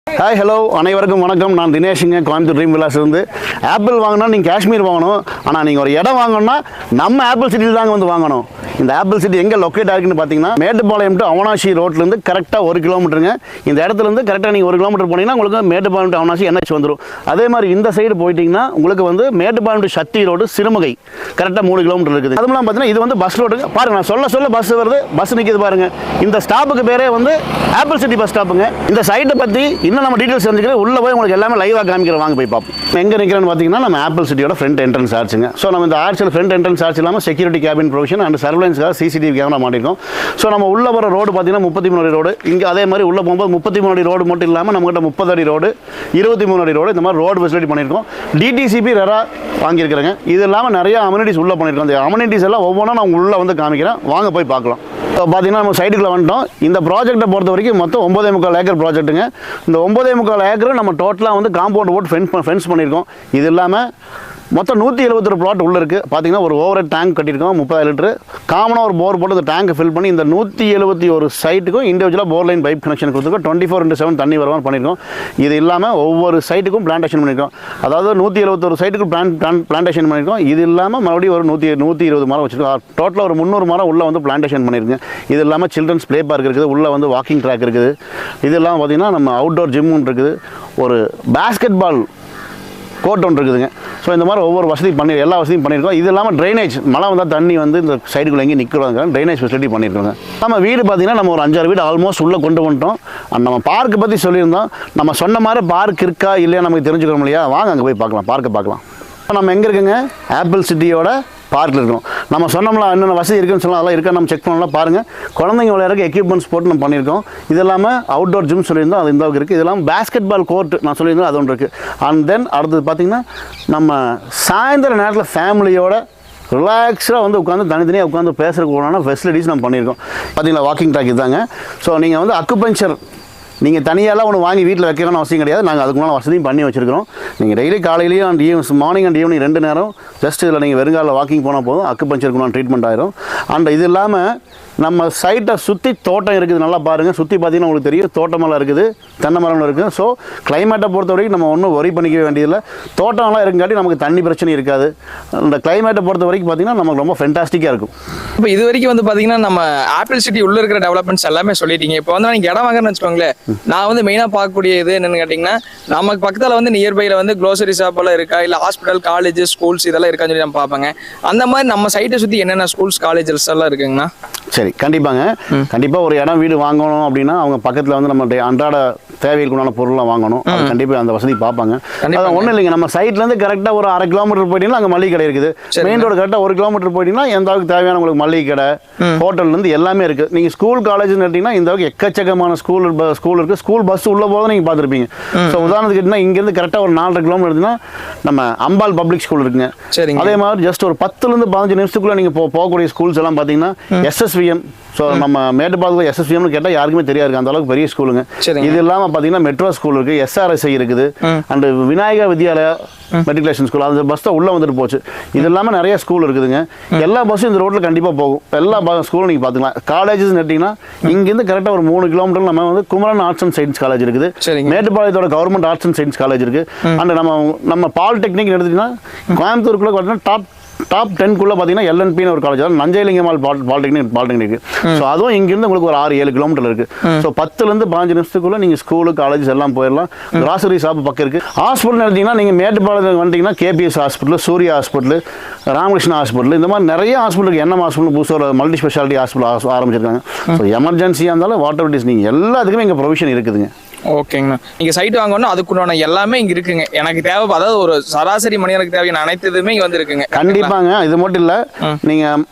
Hi hello அனைவருக்கும் வணக்கம். நான் தினேஷுங்க, கோயம்புத்தூர் ட்ரீம் விலாஸ் இருந்து. ஆப்பிள் வாங்கினா நீங்கள் காஷ்மீர் வாங்கணும். ஆனால் நீங்கள் ஒரு இடம் வாங்கணும்னா நம்ம ஆப்பிள் சிட்டியில் தாங்க வந்து வாங்கணும். இந்த ஆப்பிள் சிட்டி எங்கே லொக்கேட் ஆகுதுன்னு பார்த்தீங்கன்னா, மேட்டுப்பாளையம் டு அவனாசி ரோட்லேருந்து கரெக்டாக 1 கிலோமீட்டருங்க. இந்த இடத்துலேருந்து கரெக்டாக நீங்கள் 1 கிலோமீட்டர் போனீங்கன்னா உங்களுக்கு மேட்டுப்பாளையம் டு அவனாசி NH வந்துடும். அதே மாதிரி இந்த சைடு போயிட்டீங்கன்னா உங்களுக்கு வந்து மேட்டுப்பாளையம் டு சக்தி ரோடு சிறுமுகை கரெக்டாக 3 கிலோமீட்டர் இருக்குது. அதுவும் பார்த்தீங்கன்னா இது வந்து பஸ் ரோடுங்க. பாருங்க, நான் சொல்ல பஸ் வருது, பஸ் நிற்கிது பாருங்க. இந்த ஸ்டாப்புக்கு பேரே வந்து ஆப்பிள் சிட்டி பஸ் ஸ்டாப்புங்க. இந்த சைட்டை பற்றி இன்னும் நம்ம டீட்டெயில்ஸ் தெரிஞ்சுக்கிறேன். உள்ள போய் உங்களுக்கு எல்லாமே லைவாக காமிக்கிறேன், வாங்க போய் பார்ப்போம். எங்கே நிற்கிறேன்னு பார்த்தீங்கன்னா நம்ம ஆப்பிள் சிட்டியோட ஃப்ரண்ட் என்ட்ரன்ஸ் ஆர்ச்சுங்க. ஸோ நம்ம இந்த ஆர்ச்சில் ஃப்ரண்ட் என்ட்ரன்ஸ் ஆர்ச் இல்லாமல் செக்யூரிட்டி கேபின் ப்ரொவிஷன் அண்ட் சர்வலன்ஸ்க்காக CCTV கேமரா மாட்டிருக்கோம். ஸோ நம்ம உள்ள வர ரோடு பார்த்தீங்கன்னா 33 அடி ரோடு. இங்கே அதே மாதிரி உள்ள போகும்போது 33 அடி ரோடு மட்டும் இல்லாமல் நம்மகிட்ட 30 அடி ரோடு, 23 அடி ரோடு, இந்த மாதிரி ரோடு ஃபெசிலிட்டி பண்ணியிருக்கோம். DTCP ரெரா வாங்கியிருக்கிறேங்க. இது இல்லாமல் நிறைய அம்யூனிட்டிஸ் உள்ளே பண்ணியிருக்கோம். அந்த அம்யூனிட்டிஸ் எல்லாம் ஒவ்வொன்றா நான் உள்ளே வந்து காமிக்கிறேன், வாங்க போய் பார்க்கலாம். பார்த்தீங்கன்னா நம்ம சைட்டுக்குள்ளே வந்துட்டோம். இந்த ப்ராஜெக்ட்டை பொறுத்த வரைக்கும் மொத்தம் 9.25 ஏக்கர் ப்ராஜெக்ட்டுங்க. இந்த 9.25 ஏக்கர் நம்ம டோட்டலாக வந்து காம்பவுண்ட் போட்டு ஃபென்ஸ் பண்ணியிருக்கோம். இது இல்லாமல் மொத்தம் 171 பிளாட் உள்ளே இருக்குது. பார்த்தீங்கன்னா ஒரு ஓவர் டேங்க் கட்டியிருக்கோம் 30 லிட்டரு. காமனாக ஒரு போர் போட்டு இந்த டேங்கை ஃபில் பண்ணி இந்த 171 சைட்டுக்கும் இண்டிவிஜுவலாக போர் லைன் பைப் கனெக்ஷன் கொடுத்துருக்கோம். 24/7 தண்ணி வரவான்னு பண்ணியிருக்கோம். இது இல்லாமல் ஒவ்வொரு சைட்டுக்கும் பிளான்டேஷன் பண்ணியிருக்கோம். அதாவது 171 சைட்டுக்கு பிளான்டேஷன் பண்ணியிருக்கோம். இது இல்லாமல் மறுபடியும் ஒரு 120 மரம் வச்சுருக்கோம். டோட்டலாக ஒரு 300 மரம் உள்ளே வந்து பிளான்டேஷன் பண்ணியிருக்கோம். இது இல்லாமல் சில்ட்ரன்ஸ் ப்ளே பார்க் இருக்குது, உள்ளே வந்து வாக்கிங் ட்ராக் இருக்குது. இது இல்லாமல் பார்த்தீங்கன்னா நம்ம அவுட்டோர் ஜிம் ஒன்று இருக்குது, ஒரு பேஸ்கெட் பால் கோர்ட் ஒன்று இருக்குதுங்க. ஸோ இந்த மாதிரி ஒவ்வொரு எல்லா வசதியும் பண்ணியிருக்கோம். இது இல்லாமல் ட்ரைனேஜ், மழை வந்தால் தண்ணி வந்து இந்த சைடுக்குள்ளே எங்கேயும் நிற்கிறாங்க, ட்ரைனேஜ் ஃபெசிலிட்டி பண்ணியிருக்கோங்க. நம்ம வீடு பார்த்தீங்கன்னா நம்ம ஒரு 5-6 வீடு ஆல்மோஸ்ட் உள்ளே கொண்டு வந்துட்டோம். நம்ம பார்க்கை பற்றி சொல்லியிருந்தோம். நம்ம சொன்ன மாதிரி பார்க் இருக்கா இல்லையா நமக்கு தெரிஞ்சுக்கணும் இல்லையா, வாங்க அங்கே போய் பார்க்கலாம், பார்க்க பார்க்கலாம். நம்ம எங்கே இருக்குங்க, ஆப்பிள் சிட்டியோட பார்க்கில் இருக்கும். நம்ம சொன்னோம்ல என்னென்ன வசதி இருக்குன்னு சொல்லலாம், அதெல்லாம் இருக்கா நம்ம செக் பண்ணலாம். பாருங்கள், குழந்தைங்க விளையாடுறதுக்கு எக்யூப்மெண்ட்ஸ் போட்டு நம்ம பண்ணியிருக்கோம். இது இல்லாமல் அவுட்டோர் ஜிம் சொல்லியிருந்தோம், அது இந்த இருக்குது. இது இல்லாமல் பேஸ்கெட் பால் கோர்ட் நான் சொல்லியிருந்தோம், அது ஒன்று இருக்குது. அண்ட் தென் அடுத்தது பார்த்திங்கன்னா நம்ம சாயந்தர நேரத்தில் ஃபேமிலியோட ரிலாக்ஸாக வந்து உட்காந்து தனித்தனியாக உட்காந்து பேசுகிறதுக்கு ஃபெசிலிட்டிஸ் நம்ம பண்ணியிருக்கோம். பார்த்தீங்களா, வாக்கிங் ட்ராக் இதுதாங்க. ஸோ நீங்கள் வந்து அக்குபஞ்சர் நீங்கள் தனியாலாம் ஒன்று வாங்கி வீட்டில் வைக்கணும்னு அவசியம் கிடையாது. நாங்கள் அதுக்குள்ள வசதியும் பண்ணி வச்சுருக்கிறோம். நீங்கள் டெய்லி காலையிலையும் அண்ட் மார்னிங் அண்ட் ஈவினிங் 2 நேரம் ஜஸ்ட் இதில் நீங்கள் வெறுங்காலில் வாக்கிங் போனால் போதும், அக்குபஞ்சருக்கு ட்ரீட்மெண்ட் ஆயிரும். அண்ட் இது இல்லாமல் நம்ம சைட்டை சுற்றி தோட்டம் இருக்குது, நல்லா பாருங்கள். சுற்றி பார்த்தீங்கன்னா உங்களுக்கு தெரியும், தோட்டமெல்லாம் இருக்குது, தென்னை மரம் இருக்குது. ஸோ கிளைமேட்டை பொறுத்த வரைக்கும் நம்ம ஒன்றும் ஒரி பண்ணிக்க வேண்டியதில்லை. தோட்டம்லாம் இருக்குங்காட்டி நமக்கு தண்ணி பிரச்சனை இருக்காது. அந்த கிளைமேட்டை பொறுத்த வரைக்கும் பார்த்தீங்கன்னா நமக்கு ரொம்ப ஃபென்டாஸ்டிக்காக இருக்கும். இப்போ இது வரைக்கும் வந்து பார்த்தீங்கன்னா நம்ம ஆப்பிள் சிட்டி உள்ள இருக்கிற டெவலப்மெண்ட்ஸ் எல்லாமே சொல்லிட்டீங்க. இப்போ வந்து நீங்கள் இடம் வாங்குறேன்னு வச்சுக்கோங்களேன், நான் வந்து மெயினாக பார்க்கக்கூடிய இது என்னென்னு கேட்டிங்கன்னா, நமக்கு பக்கத்தில் வந்து நியர்பையில் வந்து க்ளோசரி ஷாப் எல்லாம் இருக்கா, இல்லை ஹாஸ்பிட்டல், காலேஜ், ஸ்கூல்ஸ் இதெல்லாம் இருக்கான்னு சொல்லி நம்ம பார்ப்பாங்க. அந்த மாதிரி நம்ம சைட்டை சுற்றி என்னென்ன ஸ்கூல்ஸ், காலேஜஸ் எல்லாம் இருக்குங்கண்ணா? சரி, கண்டிப்பாங்க. கண்டிப்பாக ஒரு இடம் வீடு வாங்கணும் அப்படின்னா அவங்க பக்கத்தில் வந்து நம்ம அன்றாட தேவைகளுக்குண்டான பொருள்லாம் வாங்கணும். அது கண்டிப்பாக அந்த வசதி பார்ப்பாங்க. ஒன்றும் இல்லைங்க, நம்ம சைட்லேருந்து கரெக்டாக ஒரு 1/2 கிலோமீட்டர் போயிட்டீங்கன்னா அங்கே மளிகை கடை இருக்குது. மெயின் ரோடு கரெக்டாக 1 கிலோமீட்டர் போயிட்டீங்கன்னா எந்த அளவுக்கு தேவையான உங்களுக்கு மளிகை கடை, ஹோட்டல்லேருந்து எல்லாமே இருக்குது. நீங்கள் ஸ்கூல் காலேஜ்னு எடுத்தீங்கன்னா இந்த அளவுக்கு எக்கச்சக்கமான ஸ்கூல் இருக்குது. ஸ்கூல் பஸ் உள்ள போதும் நீங்கள் பார்த்துருப்பீங்க. ஸோ உதாரணத்துக்கு கேட்டிங்கன்னா இங்கேருந்து கரெக்டாக ஒரு 4.5 கிலோமீட்டர் எடுத்தீங்கன்னா நம்ம அம்பாள் பப்ளிக் ஸ்கூல் இருக்குங்க. அதே மாதிரி ஜஸ்ட் ஒரு 10லேருந்து 15 நிமிஷத்துக்குள்ளே நீங்கள் போகக்கூடிய ஸ்கூல்ஸ் எல்லாம் பார்த்தீங்கன்னா SSVM. ஸோ நம்ம மேட்டுப்பாளையத்தில் SSVMனு கேட்டால் யாருக்குமே தெரியாது, அந்த அளவுக்கு பெரிய ஸ்கூலுங்க. இது இல்லாமல் பார்த்தீங்கன்னா மெட்ரோ ஸ்கூல் இருக்குது, SRSI இருக்குது, and Vinayaka Vidyalaya matriculation school. அந்த பஸ் தான் உள்ளே வந்துட்டு போச்சு. இது இல்லாமல் நிறைய ஸ்கூல் இருக்குதுங்க. எல்லா பஸ்ஸும் இந்த ரோட்டில் கண்டிப்பாக போகும். எல்லா ஸ்கூலும் நீங்கள் பார்த்துக்கலாம். காலேஜஸ் எடுத்தீங்கன்னா இங்கேருந்து கரெக்டாக ஒரு 3 கிலோமீட்டர் நம்ம வந்து Kumaran arts and science college இருக்குது. மேட்டுப்பாளையத்தோட government arts and science college இருக்குது. அண்ட் நம்ம பாலிடெக்னிக் எடுத்தீங்கன்னா கோயம்புத்தூருக்குள்ளே பார்த்தீங்கன்னா டாப் 10க்குள்ளே பார்த்தீங்கன்னா LNPன்னு ஒரு காலேஜ், அதாவது நஞ்சைலிங்கம்மாள் பாலிடெக்னிக். ஸோ அதுவும் இங்கேருந்து உங்களுக்கு ஒரு 6-7 கிலோமீட்டர் இருக்குது. ஸோ 10லேருந்து 15 நிமிஷத்துக்குள்ளே நீங்கள் ஸ்கூலு, காலேஜஸ் எல்லாம் போயிடலாம். கிராசரி ஷாப் பக்கம் இருக்குது. ஹாஸ்பிட்டல் எடுத்தீங்கன்னா நீங்கள் மேட்டுப்பாளையத்தில் வந்துட்டீங்கன்னா KPS hospital, Surya hospital, Ramakrishna hospital, இந்த மாதிரி நிறைய ஹாஸ்பிட்டலுக்கு NM ஹாஸ்பிட்டல் புதுசாக மல்டி ஸ்பெஷாலிட்டி ஹாஸ்பிட்டல் ஆரம்பிச்சிருக்காங்க. ஸோ எமர்ஜென்சியாக இருந்தாலும் வாட்டர் இட் இஸ் நீங்கள் எல்லாத்துக்குமே இங்கே ப்ரொவிஷன் இருக்குதுங்க. ஓகேங்கண்ணா, நீங்க சைட் வாங்கணும் அதுக்குண்டான எல்லாமே இங்க இருக்குங்க. எனக்கு தேவை, அதாவது ஒரு சராசரி மனிதனுக்கு தேவையான அனைத்துமே இங்க வந்து இருக்குங்க. கண்டிப்பாங்க. இது மட்டும் இல்ல, நீங்க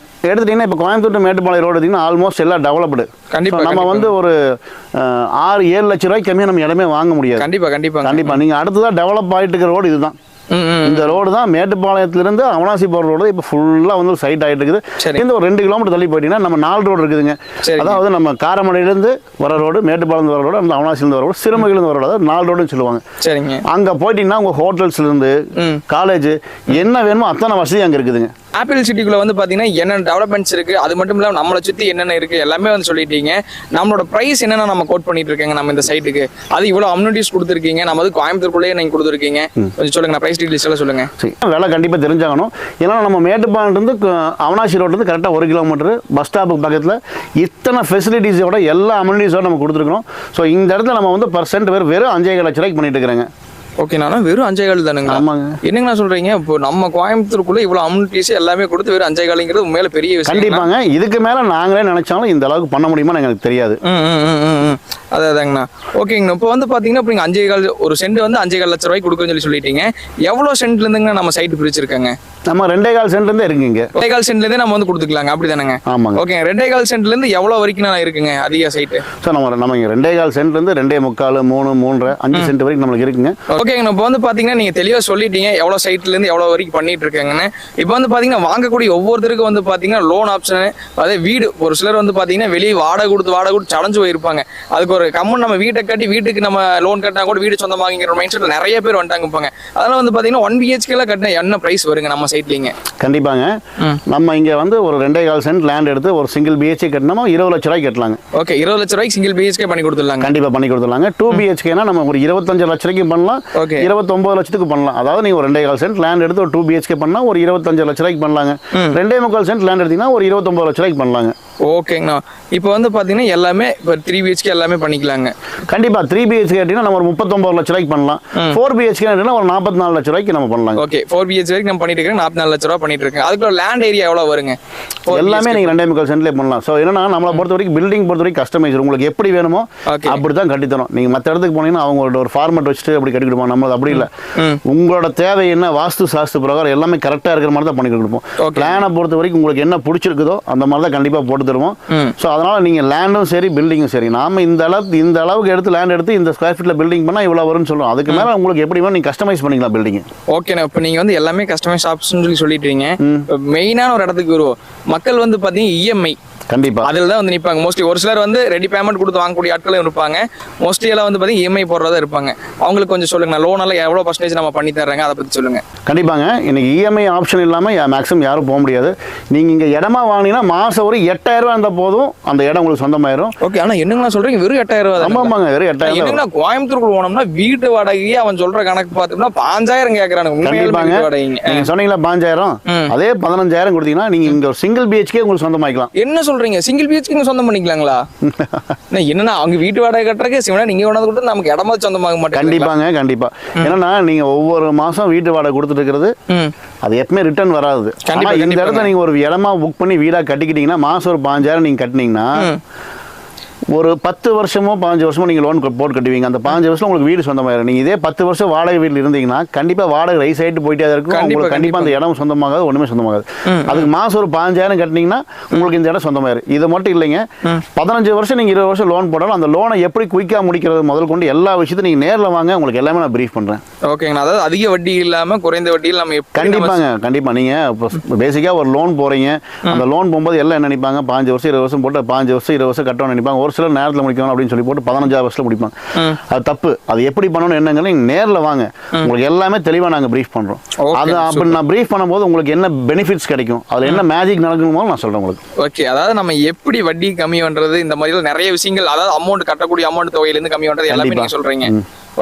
எடுத்துட்டீங்கன்னா இப்போ கோயம்புத்தூர் மேட்டுப்பாளையம் ரோடு எடுத்தீங்கன்னா ஆல்மோஸ்ட் எல்லாம் டெவலப்டு. கண்டிப்பா நம்ம வந்து ஒரு 6-7 லட்சம் ரூபாய்க்கு கம்மியாக நம்ம இடமே வாங்க முடியாது. கண்டிப்பா நீங்க அடுத்ததான் டெவலப் ஆகிட்டு இருக்கிற ரோடு இதுதான். இந்த ரோடு தான் மேட்டுப்பாளையத்திலிருந்து அவனாசி போகிற ரோடு இப்போ ஃபுல்லாக வந்து சைட் ஆகிட்டு இருக்குது. இந்த ஒரு 2 கிலோமீட்டர் தள்ளி போயிட்டீங்கன்னா நம்ம 4 ரோடு இருக்குதுங்க. அதாவது நம்ம காரமடையிலேருந்து வர ரோடு, மேட்டுப்பாளையம் வர ரோடு, அந்த அவனாசிலேருந்து வர ரோடு, சிறுமுகையிலேருந்து வர ரோடு, 4 ரோடுன்னு சொல்லுவாங்க. அங்கே போயிட்டீங்கன்னா உங்கள் ஹோட்டல்ஸ்லேருந்து காலேஜ் என்ன வேணுமோ அத்தனை வசதி அங்கே இருக்குதுங்க. ஆப்பிள் சிட்டிக்குள்ள வந்து பாத்தீங்கன்னா என்னென்ன டெவலப்மெண்ட்ஸ் இருக்கு, அது மட்டும் இல்லாம நம்மளை சுத்தி என்னென்ன இருக்கு எல்லாமே வந்து சொல்லிட்டீங்க. நம்மளோட பிரைஸ் என்னென்ன நம்ம கோட் பண்ணிட்டு இருக்கீங்க நம்ம இந்த சைட்டுக்கு, அது இவ்வளவு அம்யூனிட்டிஸ் கொடுத்துருக்கீங்க, நம்ம வந்து கோயம்புத்தூருக்குள்ளேயே நீங்க கொடுத்துருக்கீங்க. கொஞ்சம் சொல்லுங்க, பிரைஸ் டீடைல்ஸ் எல்லாம் சொல்லுங்க. விலை கண்டிப்பாக தெரிஞ்சாகணும். ஏன்னா நம்ம மேட்டுப்பாளையத்துலேருந்து அவனாசி ரோட்லேருந்து கரெக்டாக 1 கிலோமீட்டர் பஸ் ஸ்டாப்புக்கு பக்கத்தில் இத்தனை ஃபெசிலிட்டிஸோட எல்லா அம்யூனிட்டிஸோட நம்ம கொடுத்துருக்கோம். ஸோ இந்த இடத்துல நம்ம வந்து பர்சன்ட் வெறும் 5,5 லட்ச ரூபாய்க்கு பண்ணிட்டு இருக்கிறாங்க. ஓகே, நானும் வெறும் 5,5 தானுங்க. ஆமாங்க. என்னங்கண்ணா சொல்றீங்க? இப்போ நம்ம கோயம்புத்தூருக்குள்ள இவ்வளவு அம்யூனிட்டிஸ் எல்லாமே கொடுத்து வெறும் 5,5ங்கிறது உண்மையில பெரிய விஷயம். கண்டிப்பாங்க. இதுக்கு மேல நாங்களே நினைச்சாலும் இந்த அளவுக்கு பண்ண முடியுமா எனக்கு தெரியாது. அதாங்கண்ணா. ஓகேங்கண்ணா. இப்போ வந்து பாத்தீங்கன்னா இப்போ நீங்க 5,5 ஒரு சென்ட் வந்து 5,5 லட்ச ரூபாய்க்கு கொடுக்குன்னு சொல்லிட்டீங்க. எவ்வளவு சென்ட்ல இருந்துங்க நம்ம சைட் பிரிச்சிருக்காங்க? நம்ம 2.25 சென்ட்ல இருந்து இருக்குங்க. 2.25 சென்ட்ல இருந்தே நம்ம வந்து கொடுத்துக்கலாங்க, அப்படிதானங்க? ஆமாங்க. ஓகே, 2.25 சென்ட்ல இருந்து எவ்வளவு வரைக்கும் நான் இருக்குங்க அதிக சைட்? சார் நம்ம இங்க 2.25 சென்ட்ல இருந்து 2.25 3 3.5 5 சென்ட் வரைக்கும் நம்மளுக்கு இருக்குங்க. ஓகேங்கண்ணா. இப்போ வந்து பாத்தீங்கன்னா நீங்க தெளிவா சொல்லிட்டீங்க எவ்வளவு சைட்ல இருந்து எவ்வளவு வரைக்கும் பண்ணிட்டு இருக்காங்கன்னு. இப்போ வந்து பாத்தீங்கன்னா வாங்கக்கூடிய ஒவ்வொருத்தருக்கும் வந்து பாத்தீங்கன்னா லோன் ஆப்ஷன், அதே வீடு ஒரு சிலர் வந்து பாத்தீங்கன்னா வெளியே வாடகை கொடுத்து சடஞ்சு போயிருப்பாங்க. அதுக்கு ஒரு கம்மன் நம்ம வீட்டை கட்டி வீட்டுக்கு நம்ம லோன் கட்டினா கூட வீடு சொந்தமாகிங்கிற மைண்ட் செட்ல நிறைய பேர் வந்துட்டாங்க போங்க. அதனால வந்து பாத்தீங்கன்னா 1 BHK கட்டினா என்ன பிரைஸ் வருங்க நம்ம சைட்லீங்க? கண்டிப்பாங்க. நம்ம இங்க வந்து ஒரு 2.25 சென்ட் லேண்ட் எடுத்து ஒரு சிங்கிள் BHK கட்டினா 20 லட்ச ரூபாய்க்கு கட்டலாங்க. ஓகே, 20 லட்ச ரூபாய்க்கு சிங்கிள் BHK பண்ணி கொடுத்துடலாங்க. கண்டிப்பா பண்ணி கொடுத்துடலாங்க. 2 BHKனா நம்ம ஒரு 25 லட்ச ரூபாய்க்கு பண்ணலாம். ஓகே, 29 லட்சத்துக்கு பண்ணலாம். அதாவது நீங்க ஒரு 2.25 சென்ட் லேண்ட் எடுத்து ஒரு 2 BHK பண்ணா ஒரு 25 லட்ச ரூபாய்க்கு பண்ணலாங்க. 2.25 சென்ட் லேண்ட் எடுத்தீங்கன்னா ஒரு 29 லட்ச ரூபாய்க்கு பண்ணலாங்க. ஓகேங்கண்ணா. இப்போ வந்து பாத்தீங்கன்னா எல்லாமே இப்போ 3 BHK எல்லாமே பண்ணிக்கலாங்க. கண்டிப்பா 3 BHK கேட்டீங்கன்னா நம்ம ஒரு 39 லட்ச ரூபாய்க்கு பண்ணலாம். 4 BHK கேட்டீங்கன்னா ஒரு 44 லட்ச ரூபாய்க்கு நம்ம பண்ணலாம். ஓகே, 4 BHK வரைக்கும் நம்ம பண்ணிட்டு இருக்கோம். 44 லட்ச ரூபாய் பண்ணிட்டு இருக்கோம். அதுக்குள்ள லேண்ட் ஏரியா எவ்வளவு வருங்க? எல்லாமே நீங்க 2.25 சென்ட்லயே பண்ணலாம். சோ என்னன்னா நம்மளை பொறுத்த வரைக்கும் பில்டிங் பொறுத்த வரைக்கும் கஸ்டமைஸ் உங்களுக்கு எப்படி வேணுமோ அப்படிதான் கட்டி தரோம். நீங்க மற்ற இடத்துக்கு போனீங்கன்னா அவங்களோட ஒரு ஃபார்மட் வச்சுட்டு அப்படி கட்டி கொடுப்போம். நம்ம அப்படி இல்லை. உங்களோட தேவை என்ன, வாஸ்து சாஸ்திர பிரகாரம் எல்லாமே கரெக்டா இருக்கிற மாதிரி தான் பண்ணி கொடுப்போம். பிளானை பொறுத்த வரைக்கும் உங்களுக்கு என்ன பிடிச்சிருக்குதோ அந்த மாதிரி தான் கண்டிப்பா போட்டு தருவோம். ஸோ அதனால நீங்க லேண்டும் சரி பில்டிங்கும் சரி நாம இந்த அளவுக்கு எடுத்து லேண்ட் எடுத்து இந்த ஸ்கொயர் ஃபீட்ல பில்டிங் பண்ணா இவ்வளவு வரும்னு சொல்லுவோம். அதுக்கு மேல உங்களுக்கு எப்படி வேணும் நீங்க கஸ்டமைஸ் பண்ணிக்கலாம் பில்டிங். ஓகேண்ணா. இப்போ நீங்க வந்து எல்லாமே கஸ்டமைஸ் ஆப்ஷன் சொல்லிட்டீங்க. மெயினான ஒரு இடத்துக்கு வருவோம். மக்கள் வந்து பாத்தீங்கன்னா EMI கண்டிப்பா அதில் தான் வந்து நிற்பாங்க. மோஸ்ட்லி ஒரு சிலர் வந்து ரெடி பேமெண்ட் கொடுத்து வாங்கக்கூடிய ஆட்களும் இருப்பாங்க. மோஸ்ட்லி எல்லாம் வந்து பார்த்தீங்கன்னா EMI போடுறதா இருப்பாங்க. அவங்களுக்கு கொஞ்சம் சொல்லுங்க, லோன் எல்லாம் எவ்வளோ பர்சன்டேஜ் நம்ம பண்ணி தர்றாங்க அதை பற்றி சொல்லுங்க. கண்டிப்பாங்க. இன்னைக்கு EMI ஆப்ஷன் இல்லாமல் மேக்ஸிமம் யாரும் போக முடியாது. நீங்கள் இங்கே இடமா வாங்கினீங்கன்னா மாதம் ஒரு 8,000 ரூபா இருந்தால் போதும், அந்த இடம் உங்களுக்கு சொந்தமாயிரும். ஓகே, ஆனால் என்னங்கண்ணா சொல்றீங்க வெறும் 8,000 ரூபா? ஆமாங்க, வெறும் 8,000. என்னன்னா கோயம்புத்தூருக்கு போனோம்னா வீட்டு வாடகையே அவன் சொல்ற கணக்கு பார்த்தோம்னா 5,000 கேட்கறானுங்க. கண்டிப்பாங்க. நீங்க சொன்னீங்களா 5,000, அதே 15,000 கொடுத்தீங்கன்னா நீங்க இங்க ஒரு சிங்கிள் BHK உங்களுக்கு சொந்தமாக்கலாம். என்ன சொல்றீங்க? சிங்கிள் BHK சொந்தம் பண்ணிக்கலாங்களா? என்னன்னா அவங்க வீட்டு வாடகை கட்டுறதுக்கு சிவனா நீங்க கொண்டாந்து கொடுத்து நமக்கு இடமா சொந்தமாக மாட்டேன். கண்டிப்பாங்க, கண்டிப்பா. என்னன்னா நீங்க ஒவ்வொரு மாசம் வீட்டு வாடகை கொடுத்துட்டு இருக்கிறது அது எப்பவுமே ரிட்டர்ன் வராது. இந்த இடத்துல நீங்க ஒரு இடமா புக் பண்ணி வீடா கட்டிக்கிட்டீங்கன்னா மாசம் ஒரு 5,000 நீங்க கட்டினீங்கன்னா ஒரு 10 வருஷமோ 15 வருஷமோ நீங்க லோன் போட்டு கட்டுவீங்க. அந்த 15 வருஷம் உங்களுக்கு வீடு சொந்தமாயிரும். நீங்க இதே 10 வருஷம் வாடகை வீட்டில் இருந்தீங்கன்னா கண்டிப்பா வாடகை ரைஸ் ஆயிட்டு போயிட்டே இருக்கும். உங்களுக்கு கண்டிப்பா அந்த இடம் சொந்தமாகாது, ஒண்ணுமே சொந்தமாகாது. அதுக்கு மாசம் ஒரு 15,000 கட்டினீங்கன்னா உங்களுக்கு இந்த இடம் சொந்தமாயிரும். இது மட்டும் இல்லைங்க, 15 வருஷம் நீங்க 20 வருஷம் லோன் போட்டாலும் அந்த லோனை எப்படி குயிக்கா முடிக்கிறது முதல் கொண்டு எல்லா விஷயத்தையும் நீங்க நேரில் வாங்க, உங்களுக்கு எல்லாமே நான் பிரீஃப் பண்றேன். ஓகேங்க. அதாவது அதிக வட்டி இல்லாம குறைந்த வட்டியில் நம்ம கண்டிப்பாங்க கண்டிப்பா. நீங்க பேசிக்கா ஒரு லோன் போறீங்க, அந்த லோன் போகும்போது எல்லாம் என்ன நினைப்பாங்க, 5 வருஷம் 20 வருஷம் போட்டு 5 வருஷம் 20 வருஷம் கட்டணும்னு நினைப்பாங்க. ஒரு சில நேரத்தில் முடிக்கணும் அப்படின்னு சொல்லி போட்டு 15 வருஷத்துல முடிப்பாங்க. அது தப்பு. அது எப்படி பண்ணணும் என்னங்க நீங்க நேர்ல வாங்க, உங்களுக்கு எல்லாமே தெளிவா நாங்க பிரீஃப் பண்றோம். அது அப்படி நான் பிரீஃப் பண்ணும்போது உங்களுக்கு என்ன பெனிஃபிட்ஸ் கிடைக்கும், அதுல என்ன மேஜிக் நடக்கணுமோ நான் சொல்றேன் உங்களுக்கு. ஓகே, அதாவது நம்ம எப்படி வட்டி கம்மி பண்றது, இந்த மாதிரி நிறைய விஷயங்கள், அதாவது அமௌண்ட் கட்டக்கூடிய அமௌண்ட் தொகையிலிருந்து கம்மி பண்றது எல்லாமே நீங்க சொல்றீங்க.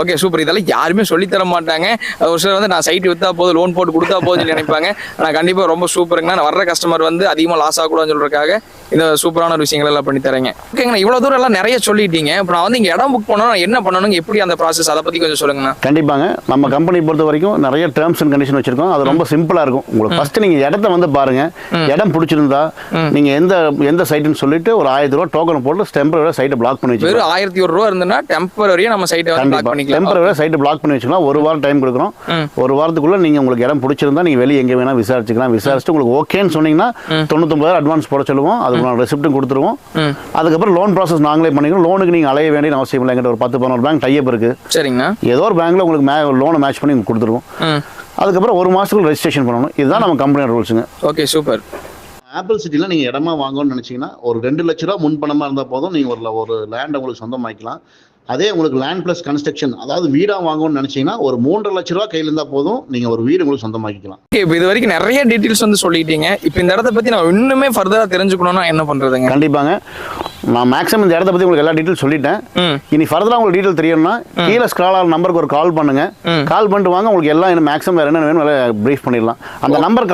Okay, super. இதெல்லாம் யாருமே சொல்லி தர மாட்டாங்க. ஒரு சிலர் வந்து நான் சைட் வித்தா போதும், லோன் போட்டு கொடுத்தா போதும் நினைப்பாங்க. நான் கண்டிப்பா ரொம்ப சூப்பருங்கண்ணா. நான் வர்ற கஸ்டமர் வந்து அதிகமாக லாஸ் ஆகக்கூடாதுன்னு சொல்றதுக்காக இந்த சூப்பரான ஒரு விஷயங்கள் எல்லாம் பண்ணி தரேங்க. ஓகேங்கண்ணா, இவ்வளவு தூரம் எல்லாம் நிறைய சொல்லிட்டீங்க. இப்போ நான் வந்து இங்க இடம் புக் பண்ணணும், என்ன பண்ணணும், எப்படி அந்த ப்ராசஸ், அதை பத்தி கொஞ்சம் சொல்லுங்கண்ணா. கண்டிப்பாங்க. நம்ம கம்பெனி பொறுத்த வரைக்கும் நிறைய டேர்ம்ஸ் அண்ட் கண்டிஷன் வச்சிருக்கோம். அது ரொம்ப சிம்பிளா இருக்கும். உங்களுக்கு ஃபர்ஸ்ட் நீங்க இடத்த வந்து பாருங்க. இடம் பிடிச்சிருந்தா நீங்க எந்த சைட்னு சொல்லிட்டு ஒரு 1000 ரூபா டோக்கன் போட்டு டெம்பரரியா சைட்டை பிளாக் பண்ணி வச்சுக்கோங்க. வெறும் 1,001 ரூபா இருந்ததுன்னா டெம்பரரியா நம்ம சைட்டை பிளாக் பண்ணிக்கலாம். டெம்பரரியா சைட்டை பிளாக் பண்ணி வச்சுக்கலாம். ஒரு வாரம் டைம் கொடுக்குறோம். ஒரு வாரத்துக்குள்ள நீங்க உங்களுக்கு இடம் பிடிச்சிருந்தா நீங்க வெளியே எங்க வேணா விசாரிச்சுக்கலாம். விசாரிச்சுட்டு உங்களுக்கு ஓகேன்னு சொன்னீங்கன்னா 99,000 அட்வான்ஸ் போட சொல்லுவோம். அதுக்கு ரெசிப்ட்டும் கொடுத்துருவோம். அதுக்கப்புறம் லோன் ப்ராசஸ் நாங்களே பண்ணிக்கிறோம். லோனுக்கு நீங்க அலைய வேண்டிய அவசியம் இல்லை. எங்கிட்ட ஒரு 10-15 பேங்க் டைப் இருக்கு. சரிங்களா? ஏதோ ஒரு பேங்க்ல உங்களுக்கு லோனை மேட்ச் பண்ணி கொடுத்துருவோம். அதுக்கப்புறம் ஒரு மாசத்துக்குள்ள ரெஜிஸ்ட்ரேஷன் பண்ணணும். இதுதான் நம்ம கம்பெனியோட ரூல்ஸுங்க. Okay, super. ஆப்பிள் சிட்டியில் நீங்கள் இடமா வாங்கணும்னு நினச்சிங்கன்னா ஒரு 2 லட்ச ரூபா முன்பணமாக இருந்தால் போதும், நீங்கள் ஒரு லேண்ட் உங்களுக்கு சொந்தமாக்கலாம். அதே உங்களுக்கு லேண்ட் ப்ளஸ் கன்ஸ்ட்ரக்ஷன், அதாவது வீடாக வாங்கணும்னு நினச்சிங்கன்னா ஒரு 3.5 லட்ச ரூபா கையில் இருந்தால் போதும், நீங்கள் ஒரு வீடு உங்களுக்கு சொந்தமாக்கிக்கலாம். இப்போ இது வரைக்கும் நிறைய டீட்டெயில்ஸ் வந்து சொல்லிட்டீங்க. இப்போ இந்த இடத்த பற்றி நான் இன்னுமே ஃபர்தராக தெரிஞ்சுக்கணும்னா என்ன பண்ணுறதுங்க? கண்டிப்பாங்க, நான் மேக்ஸிமம் இந்த இடத்த பற்றி உங்களுக்கு எல்லா டீட்டெயில் சொல்லிட்டேன். இனி ஃபர்தராக உங்களுக்கு டீட்டெயில் தெரியணும்னா கீழே ஸ்க்ரால் ஆகிற நம்பருக்கு ஒரு கால் பண்ணுங்க. கால் பண்ணிட்டு வாங்க, உங்களுக்கு எல்லாம் இன்னும் மேக்ஸிமம் வேறு என்ன வேணும் ப்ரீஃப் பண்ணிடலாம். அந்த நம்பர்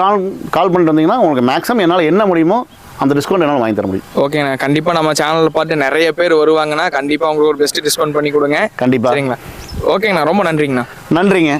கால் பண்ணிட்டு வந்தீங்கன்னா உங்களுக்கு மேக்ஸிமம் என்னால் என்ன முடியுமோ அந்த டிஸ்கவுண்ட் என்னால் வாங்கி தர முடியும். ஓகேண்ணா, கண்டிப்பாக நம்ம சேனலில் பார்த்து நிறைய பேர் வருவாங்கன்னா கண்டிப்பாக உங்களுக்கு ஒரு பெஸ்ட் டிஸ்கவுண்ட் பண்ணி கொடுங்க. கண்டிப்பாக. சரிங்களா? ஓகேங்கண்ணா, ரொம்ப நன்றிங்கண்ணா. நன்றிங்க.